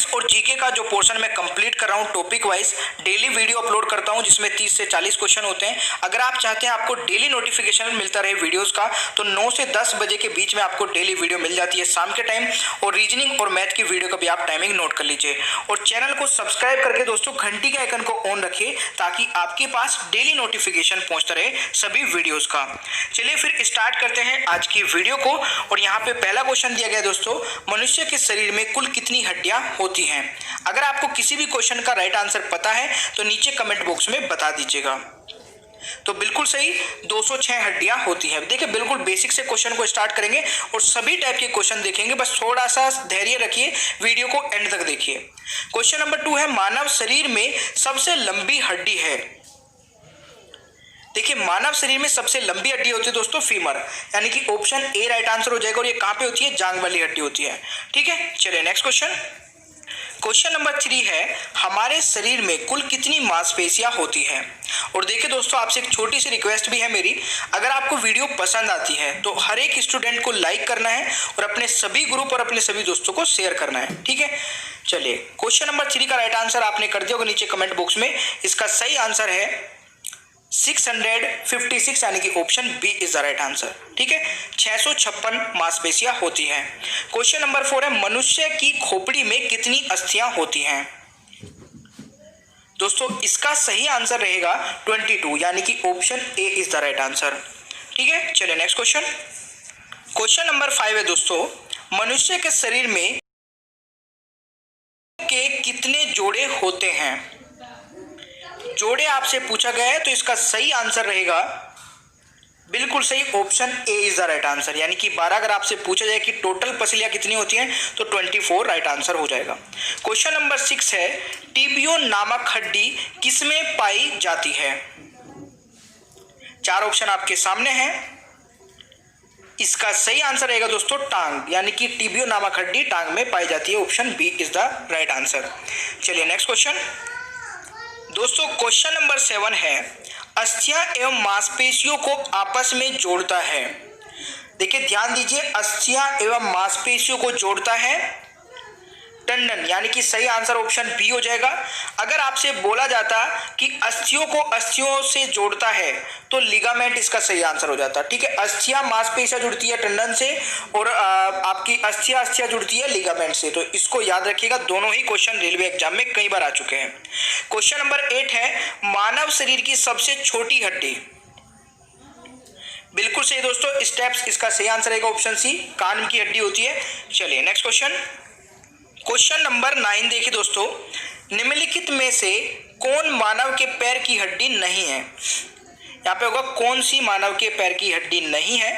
और जीके का जो पोर्शन मैं कंप्लीट कर रहा हूँ topic wise daily video upload करता हूँ जिसमें 30 से 40 क्वेश्चन होते हैं। अगर आप चाहते हैं आपको डेली नोटिफिकेशन मिलता रहे वीडियोस का तो 9 से 10 बजे के बीच में आपको डेली वीडियो मिल जाती है शाम के टाइम। और रीजनिंग और मैथ की वीडियो का भी आप टाइमिंग नोट कर लीजिए और चैनल को सब्सक्राइब करके दोस्तों घंटी के आइकन को ऑन रखिए ताकि आपके पास डेली नोटिफिकेशन पहुंचता रहे सभी वीडियोस का। चलिए फिर स्टार्ट करते हैं आज की वीडियो को। और यहाँ पे पहला क्वेश्चन दिया गया दोस्तों, मनुष्य के शरीर में कुल कितनी हड्डियां होती हैं? अगर आपको किसी भी क्वेश्चन का राइट आंसर पता है तो नीचे कमेंट बॉक्स में बता दीजिएगा। तो बिल्कुल सही 206 हड्डियां होती हैं। देखिए बिल्कुल बेसिक से क्वेश्चन को स्टार्ट करेंगे और सभी टाइप के क्वेश्चन देखेंगे, बस थोड़ा सा धैर्य रखिए, वीडियो को एंड तक देखिए। क्वेश्चन नंबर 2 है, मानव शरीर में सबसे लंबी हड्डी है। देखिए मानव शरीर में सबसे लंबी हड्डी होती है दोस्तों फीमर, यानी कि ऑप्शन ए राइट आंसर हो जाएगा। और ये कहां पे होती है? जांग वाली हड्डी होती है। ठीक है, चलिए नेक्स्ट क्वेश्चन। क्वेश्चन नंबर 3 है, हमारे शरीर में कुल कितनी मांसपेशियां होती हैं? और देखिए दोस्तों आपसे एक छोटी सी रिक्वेस्ट भी है मेरी, अगर आपको वीडियो पसंद आती है तो हर एक स्टूडेंट को लाइक करना है और अपने सभी ग्रुप और अपने सभी दोस्तों को शेयर करना है। ठीक है, चलिए क्वेश्चन नंबर 3 का राइट आंसर आपने कर दिया होगा नीचे कमेंट बॉक्स में। इसका सही आंसर है 656, यानी कि option B is the right answer. ठीक है, 656 मांसपेशियां होती हैं। क्वेश्चन नंबर 4 है, मनुष्य की खोपड़ी में कितनी अस्थियां होती हैं? दोस्तों इसका सही आंसर रहेगा 22, यानी कि option A is the right answer. ठीक है, चलिए नेक्स्ट क्वेश्चन। क्वेश्चन नंबर 5 है दोस्तों, मनुष्य के शरीर में के कितने जोड़े होते हैं? जोड़े आपसे पूछा गया है तो इसका सही आंसर रहेगा बिल्कुल सही, option A is the right answer, यानी कि 12। अगर आपसे पूछा जाए कि टोटल पसलियां कितनी होती हैं तो 24 राइट आंसर हो जाएगा। क्वेश्चन नंबर 6 है, टिबियो नामक हड्डी किसमें पाई जाती है? 4 ऑप्शन आपके सामने हैं। इसका सही आंसर रहेगा दोस्तों टांग, यानी कि टिबियो नामक हड्डी टांग में पाई जाती है, option B is the right answer. चलिए नेक्स्ट क्वेश्चन। दोस्तों क्वेश्चन नंबर 7 है, अस्थियां एवं मांसपेशियों को आपस में जोड़ता है। देखिए ध्यान दीजिए, अस्थियां एवं मांसपेशियों को जोड़ता है टंडन, यानी कि सही आंसर ऑप्शन बी हो जाएगा। अगर आपसे बोला जाता कि अस्थियों को अस्थियों से जोड़ता है तो लिगामेंट इसका सही आंसर हो जाता। ठीक है, अस्थियां मांसपेशियां जुड़ती है टंडन से और आपकी अस्थियां जुड़ती है लिगामेंट से, तो इसको याद रखिएगा। दोनों ही क्वेश्चन रेलवे एग्जाम में कई बार आ चुके हैं। क्वेश्चन नंबर 8 है, मानव शरीर की सबसे छोटी हड्डी। बिल्कुल सही दोस्तों, स्टेप्स इसका सही आंसर रहेगा, ऑप्शन सी कान की हड्डी होती है। चलिए नेक्स्ट क्वेश्चन। क्वेश्चन नंबर 9 देखिए दोस्तों, निम्नलिखित में से कौन मानव के पैर की हड्डी नहीं है? यहाँ पे होगा कौन सी मानव के पैर की हड्डी नहीं है।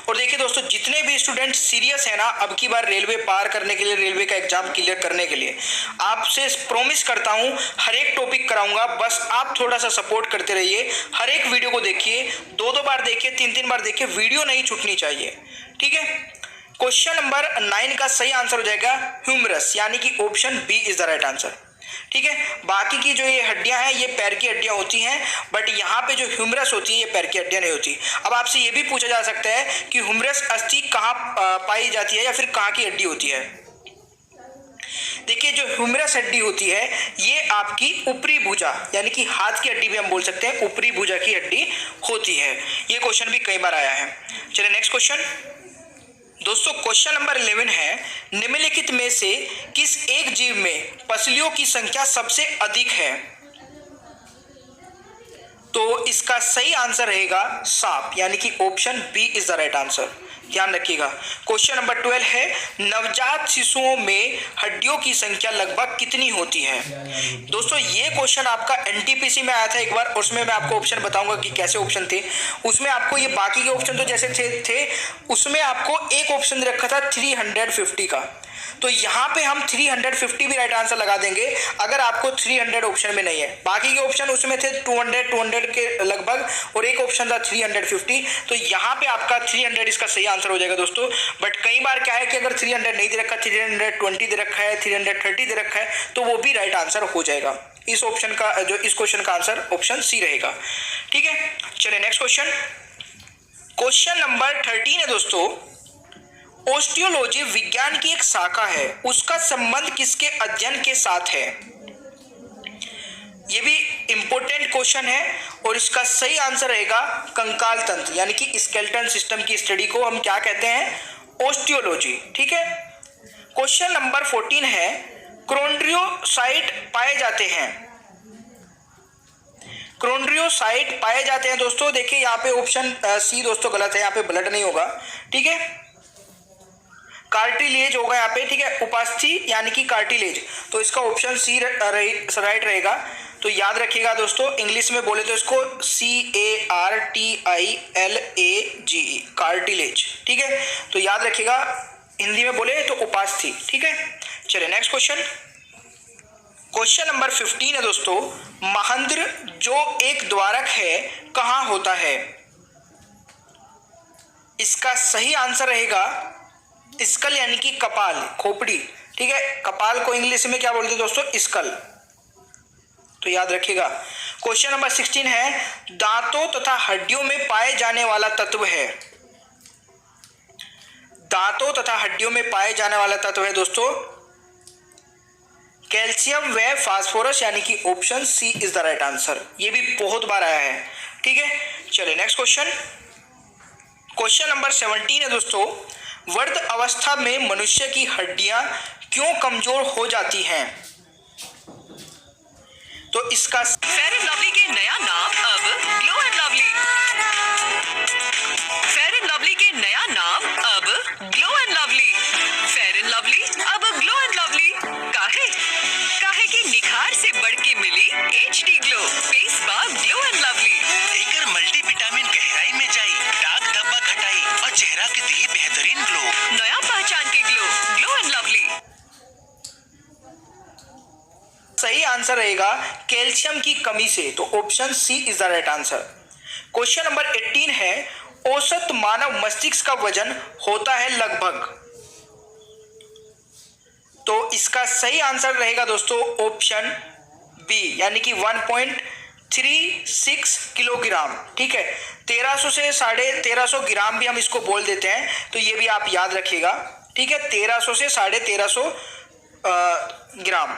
और देखिए दोस्तों जितने भी स्टूडेंट सीरियस है ना अब की बार रेलवे पार करने के लिए, रेलवे का एग्जाम क्लियर करने के लिए, आपसे प्रॉमिस करता हूँ हर एक टॉपिक कराऊंगा, बस आप थोड़ा सा सपोर्ट करते रहिए। हर एक वीडियो को देखिए, 2-2 बार देखिए, 3-3 बार देखिए, वीडियो नहीं छूटनी चाहिए। ठीक है, क्वेश्चन नंबर 9 का सही आंसर हो जाएगा ह्यूमरस, यानी कि option B is the right answer. ठीक है, बाकी की जो ये हड्डियां हैं ये पैर की हड्डियां होती हैं, बट यहाँ पे जो ह्यूमरस होती है ये पैर की हड्डियां नहीं होती। अब आपसे ये भी पूछा जा सकता है कि ह्यूमरस अस्थि कहाँ पाई जाती है या फिर कहाँ की हड्डी होती है? देखिए जो ह्यूमरस हड्डी होती है ये आपकी ऊपरी भुजा, यानी कि हाथ की हड्डी भी हम बोल सकते हैं, ऊपरी भुजा की हड्डी होती है। ये क्वेश्चन भी कई बार आया है। चलिए नेक्स्ट क्वेश्चन। दोस्तों क्वेश्चन नंबर 11 है, निम्नलिखित में से किस एक जीव में पसलियों की संख्या सबसे अधिक है? तो इसका सही आंसर रहेगा सांप, यानी कि option B is the right answer. ध्यान रखिएगा। क्वेश्चन नंबर 12 है, नवजात शिशुओं में हड्डियों की संख्या लगभग कितनी होती है? दोस्तों ये क्वेश्चन आपका एनटीपीसी में आया था एक बार, उसमें मैं आपको ऑप्शन बताऊंगा कि कैसे ऑप्शन थे। उसमें आपको ये बाकी के ऑप्शन तो जैसे थे उसमें आपको एक ऑप्शन रखा था 350 का, तो यहाँ पे हम 350 भी राइट आंसर लगा देंगे अगर आपको 300 ऑप्शन में नहीं है। बाकी के ऑप्शन उसमें थे 200 के लगभग और एक ऑप्शन था 350, तो यहाँ पे आपका 300 इसका सही आंसर हो जाएगा दोस्तों। बट कई बार क्या है कि अगर 300 नहीं दे रखा, 320 दे रखा है, 330 दे रखा है, तो वो भी राइट आंसर हो जाएगा। इस ऑप्शन का जो इस क्वेश्चन का आंसर ऑप्शन सी रहेगा। ठीक है, चलिए नेक्स्ट क्वेश्चन। क्वेश्चन नंबर 13 है दोस्तों, ओस्टियोलॉजी विज्ञान की एक शाखा है, उसका संबंध किसके अध्ययन के साथ है? ये भी इंपॉर्टेंट क्वेश्चन है और इसका सही आंसर रहेगा कंकाल तंत्र यानी कि स्केलेटन सिस्टम की स्टडी को हम क्या कहते हैं? ओस्टियोलॉजी। ठीक है। क्वेश्चन नंबर 14 है, क्रोन्ड्रियोसाइट पाए जाते हैं। क्रोन्ड्रियोसाइट पाए जाते हैं दोस्तों, देखिए यहाँ पे ऑप्शन सी दोस्तों गलत है, यहाँ पे ब्लड नहीं होगा। ठीक है, कार्टिलेज होगा यहाँ पे। ठीक है, उपास्थि यानी कि कार्टिलेज, तो इसका ऑप्शन सी राइट रहेगा। तो याद रखिएगा दोस्तों, इंग्लिश में बोले तो इसको CARTILAGE, कार्टिलेज। ठीक है, तो याद रखिएगा, हिंदी में बोले तो उपास्थि। ठीक है, चलिए नेक्स्ट क्वेश्चन। क्वेश्चन नंबर 15 है दोस्तों, महेंद्र जो एक द्वारक है कहाँ होता है? इसका सही आंसर रहेगा स्कल यानी कि कपाल, खोपड़ी। ठीक है, कपाल को इंग्लिश में क्या बोलते हैं दोस्तों? स्कल। तो याद रखिएगा। क्वेश्चन नंबर 16 है, दांतों तथा हड्डियों में पाए जाने वाला तत्व है। दांतों तथा हड्डियों में पाए जाने वाला तत्व है दोस्तों कैल्शियम व फास्फोरस यानी कि option C is the right answer. ये भी बहुत बार आया है। ठीक है, चलिए नेक्स्ट क्वेश्चन। क्वेश्चन नंबर 17 है दोस्तों, वृद्ध अवस्था में मनुष्य की हड्डियां क्यों कमजोर हो जाती हैं? तो इसका फेयर एंड लवली के नया नाम अब glow and lovely. Fair and lovely के नया नाम अब glow and lovely. Fair and lovely अब ग्लो एंड लवली। काहे की निखार से बढ़ के मिली HD glow face bar glow and lovely. Acre multivitamin गहराई में जाई, दाग धब्बा घटाई और चेहरा के दी बेहतरीन ग्लो। नया पहचान के ग्लो एंड लवली। सही आंसर रहेगा कैल्शियम की कमी से, तो option C is the right answer. Question number 18 है, औसत मानव मस्तिष्क का वजन होता है लगभग। तो इसका सही आंसर रहेगा दोस्तों ऑप्शन बी यानी कि 1.36 किलोग्राम। ठीक है, 1300 से 1350 ग्राम भी हम इसको बोल देते हैं, तो ये भी आप याद रखिएगा। ठीक है, 1300 से 1350 ग्राम।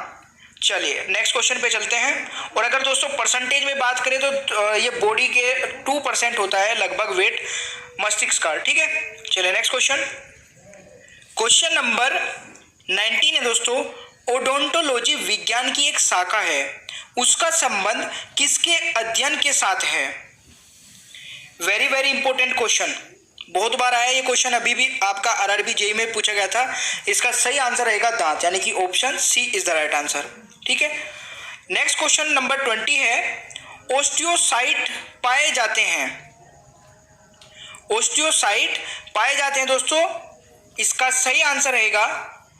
चलिए नेक्स्ट क्वेश्चन पे चलते हैं। और अगर दोस्तों परसेंटेज में बात करें तो ये बॉडी के 2% होता है लगभग वेट मस्तिष्क का। ठीक है, चलिए नेक्स्ट क्वेश्चन। क्वेश्चन नंबर 19 है दोस्तों, ओडोंटोलॉजी विज्ञान की एक शाखा है, उसका संबंध किसके अध्ययन के साथ है? वेरी वेरी इंपॉर्टेंट क्वेश्चन, बहुत बार आया ये क्वेश्चन, अभी भी आपका RRB JEE में पूछा गया था। इसका सही आंसर रहेगा दांत यानी कि option C is the right answer. ठीक है, नेक्स्ट क्वेश्चन नंबर 20 है, ओस्टियोसाइट पाए जाते हैं। ओस्टियोसाइट पाए जाते हैं दोस्तों, इसका सही आंसर रहेगा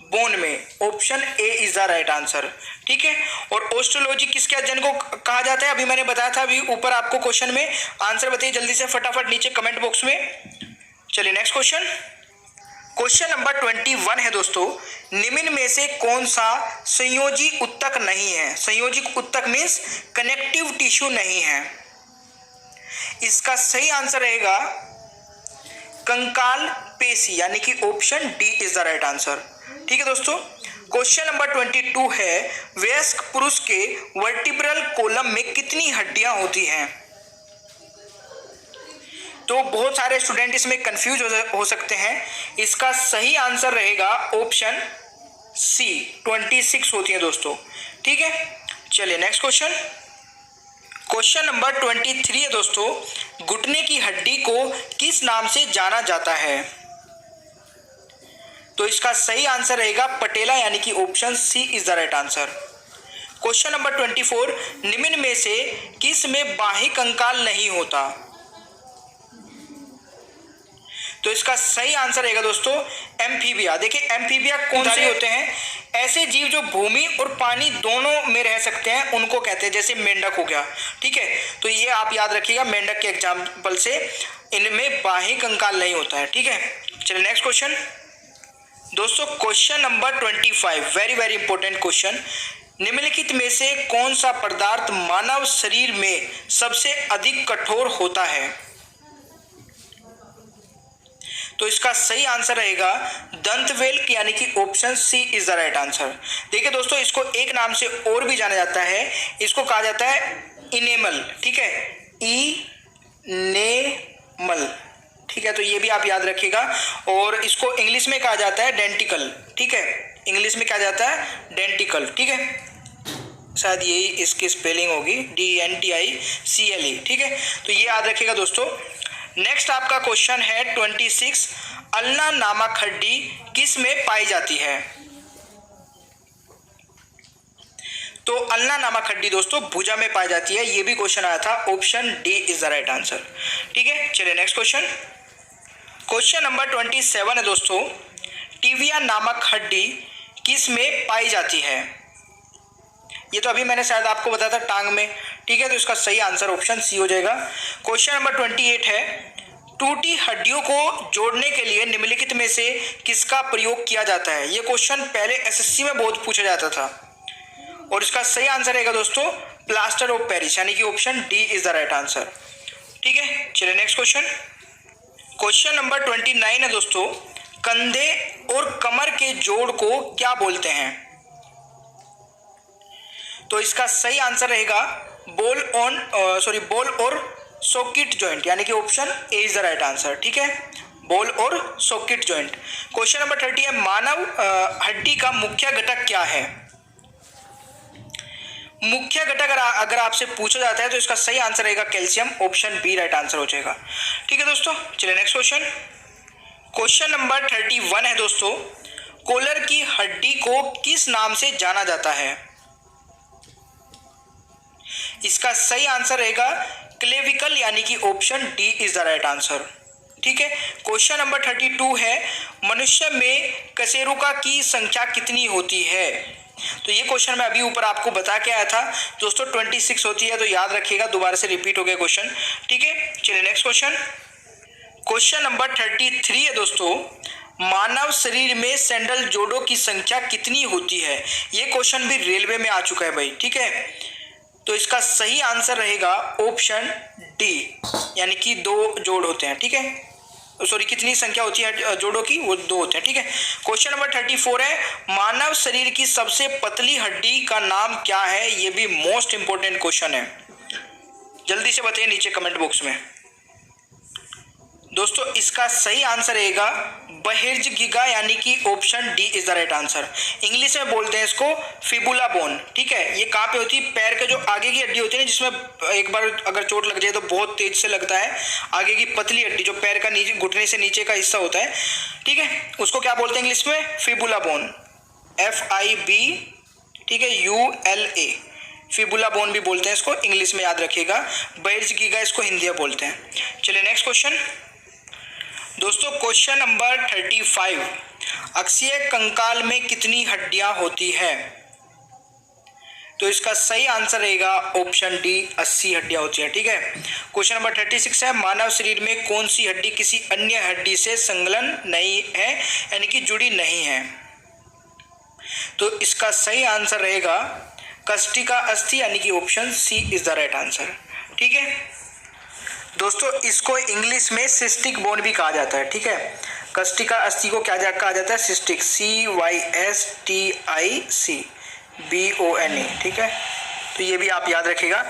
बोन में, option A is the right answer. ठीक है, और ओस्टियोलॉजी किसके अध्ययन को कहा जाता है? अभी मैंने बताया था, अभी ऊपर आपको क्वेश्चन में आंसर बताइए जल्दी से फटाफट नीचे कमेंट बॉक्स में। चलिए नेक्स्ट क्वेश्चन। क्वेश्चन नंबर 21 है दोस्तों, निम्न में से कौन सा संयोजी उत्तक नहीं है? संयोजी उत्तक मीन्स कनेक्टिव टिश्यू नहीं है। इसका सही आंसर रहेगा कंकाल पेशी यानी कि option D is the right answer. ठीक है दोस्तों, क्वेश्चन नंबर 22 है, वयस्क पुरुष के वर्टिब्रल कॉलम में कितनी हड्डियां होती हैं? तो बहुत सारे स्टूडेंट इसमें कंफ्यूज हो सकते हैं। इसका सही आंसर रहेगा ऑप्शन सी 26 होती है दोस्तों। ठीक है, चलिए नेक्स्ट क्वेश्चन। क्वेश्चन नंबर 23 है दोस्तों, घुटने की हड्डी को किस नाम से जाना जाता है? तो इसका सही आंसर रहेगा पटेला यानी कि option C is the right answer. Question number 24, निम्न में से किस में बाह्य कंकाल नहीं होता? तो इसका सही आंसर रहेगा दोस्तों एम्फीबिया। देखिए एम्फीबिया कौन से होते हैं? ऐसे जीव जो भूमि और पानी दोनों में रह सकते हैं उनको कहते हैं, जैसे मेंढक हो गया। ठीक है, तो ये आप याद रखिएगा, मेंढक के एग्जाम्पल से इनमें बाह्य कंकाल नहीं होता है। ठीक है, चलिए नेक्स्ट क्वेश्चन दोस्तों। Question number 25 very very important question, निम्नलिखित में से कौन सा पदार्थ मानव शरीर में सबसे अधिक कठोर होता है? तो इसका सही आंसर रहेगा दंतवेल, यानी कि option C is the right answer. देखिए दोस्तों, इसको एक नाम से और भी जाना जाता है, इसको कहा जाता है इनेमल, ठीक है, इनेमल, ठीक है। तो ये भी आप याद रखिएगा। और इसको इंग्लिश में कहा जाता है डेंटिकल, ठीक है, इंग्लिश में कहा जाता है डेंटिकल, ठीक है, शायद यही इसकी स्पेलिंग होगी DENTICLE, ठीक है। तो ये याद रखिएगा दोस्तों। नेक्स्ट आपका क्वेश्चन है 26, अल्ना नामक हड्डी किस में पाई जाती है? तो अल्ना नामक हड्डी दोस्तों भुजा में पाई जाती है, ये भी क्वेश्चन आया था, option D is the right answer, ठीक है। चलिए नेक्स्ट क्वेश्चन, क्वेश्चन नंबर 27 है दोस्तों, टिबिया नामक हड्डी किस में पाई जाती है? ये तो अभी मैंने शायद आपको बताया था टांग में, ठीक है। तो इसका सही आंसर ऑप्शन सी हो जाएगा। क्वेश्चन नंबर 28 है, टूटी हड्डियों को जोड़ने के लिए निम्नलिखित में से किसका प्रयोग किया जाता है? ये क्वेश्चन पहले SSC में बहुत पूछा जाता था और इसका सही आंसर रहेगा दोस्तों प्लास्टर ऑफ पेरिस, यानी कि option D is the right answer, ठीक है। चलिए नेक्स्ट क्वेश्चन, क्वेश्चन नंबर 29 है दोस्तों, कंधे और कमर के जोड़ को क्या बोलते हैं? तो इसका सही आंसर रहेगा बॉल और सॉकेट जॉइंट, यानी कि option A is the right answer, ठीक है, बॉल और सॉकेट जॉइंट। क्वेश्चन नंबर 30 है, मानव हड्डी का मुख्य घटक क्या है? मुख्य घटक अगर आपसे पूछा जाता है तो इसका सही आंसर रहेगा calcium, option B right answer हो जाएगा, ठीक है दोस्तों। चलिए नेक्स्ट क्वेश्चन, क्वेश्चन नंबर 31 है दोस्तों, कॉलर की हड्डी को किस नाम से जाना जाता है? इसका सही आंसर रहेगा क्लेविकल, यानी कि option D is the right answer, ठीक है। क्वेश्चन नंबर 32 है, मनुष्य में कशेरुका की संख्या कितनी होती है? तो ये क्वेश्चन मैं अभी ऊपर आपको बता के आया था दोस्तों, 26 होती है, तो याद रखिएगा, दोबारा से रिपीट हो गया क्वेश्चन, ठीक है। चलिए नेक्स्ट क्वेश्चन, क्वेश्चन नंबर 33 है दोस्तों, मानव शरीर में सैंडल जोड़ों की संख्या कितनी होती है? ये क्वेश्चन भी रेलवे में आ चुका है भाई, ठीक है। तो इसका सही आंसर रहेगा ऑप्शन डी, यानी कि 2 जोड़ होते हैं, ठीक है, सॉरी कितनी संख्या होती है जोड़ों की? वो 2 होते हैं, ठीक है। क्वेश्चन नंबर 34 है, मानव शरीर की सबसे पतली हड्डी का नाम क्या है? ये भी मोस्ट इंपोर्टेंट क्वेश्चन है, जल्दी से बताइए नीचे कमेंट बॉक्स में दोस्तों। इसका सही आंसर रहेगा बहिर्जगिगा, यानी कि option D is the right answer. English में बोलते हैं इसको फिबुला बोन, ठीक है। ये कहाँ पे होती है? पैर के जो आगे की हड्डी होती है ना, जिसमें एक बार अगर चोट लग जाए तो बहुत तेज से लगता है, आगे की पतली हड्डी जो पैर का नीचे घुटने से नीचे का हिस्सा होता है, ठीक है, उसको क्या बोलते हैं इंग्लिश में? फिबुला बोन, FIB, ठीक है, ULA, फिबुला बोन भी बोलते हैं इसको, इंग्लिश में याद रखिएगा। बहिर्जगिगा इसको हिंदी में बोलते हैं। चलिए नेक्स्ट क्वेश्चन दोस्तों, क्वेश्चन नंबर 35, अक्षीय कंकाल में कितनी हड्डियां होती है? तो इसका सही आंसर रहेगा ऑप्शन डी, 80 हड्डियां होती हैं, ठीक है। क्वेश्चन नंबर 36 है, मानव शरीर में कौन सी हड्डी किसी अन्य हड्डी से संलग्न नहीं है, यानी कि जुड़ी नहीं है? तो इसका सही आंसर रहेगा कस्टिका अस्थि, यानी कि option C is the right answer, ठीक है दोस्तों। इसको इंग्लिश में सिस्टिक बोन भी कहा जाता है, ठीक है। कस्टिका अस्थि को क्या कहा जाता है? सिस्टिक, CYSTIC BONE, ठीक है। तो ये भी आप याद रखिएगा।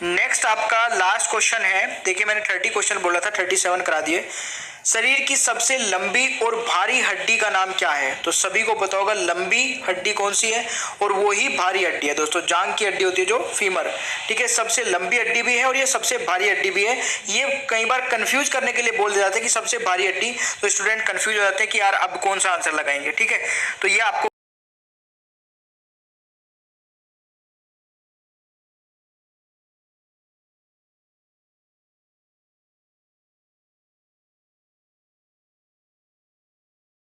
नेक्स्ट आपका लास्ट क्वेश्चन है, देखिए मैंने 30 क्वेश्चन बोला था, 37 करा दिए। शरीर की सबसे लंबी और भारी हड्डी का नाम क्या है? तो सभी को पता होगा लंबी हड्डी कौन सी है, और वो ही भारी हड्डी है दोस्तों, जांग की हड्डी होती है जो फीमर, ठीक है। सबसे लंबी हड्डी भी है और ये सबसे भारी हड्डी भी है। ये कई बार कंफ्यूज करने के लिए बोल दिया जाता है कि सबसे भारी हड्डी, तो स्टूडेंट कंफ्यूज हो जाते हैं कि यार अब कौन सा आंसर लगाएंगे, ठीक है। तो ये आपको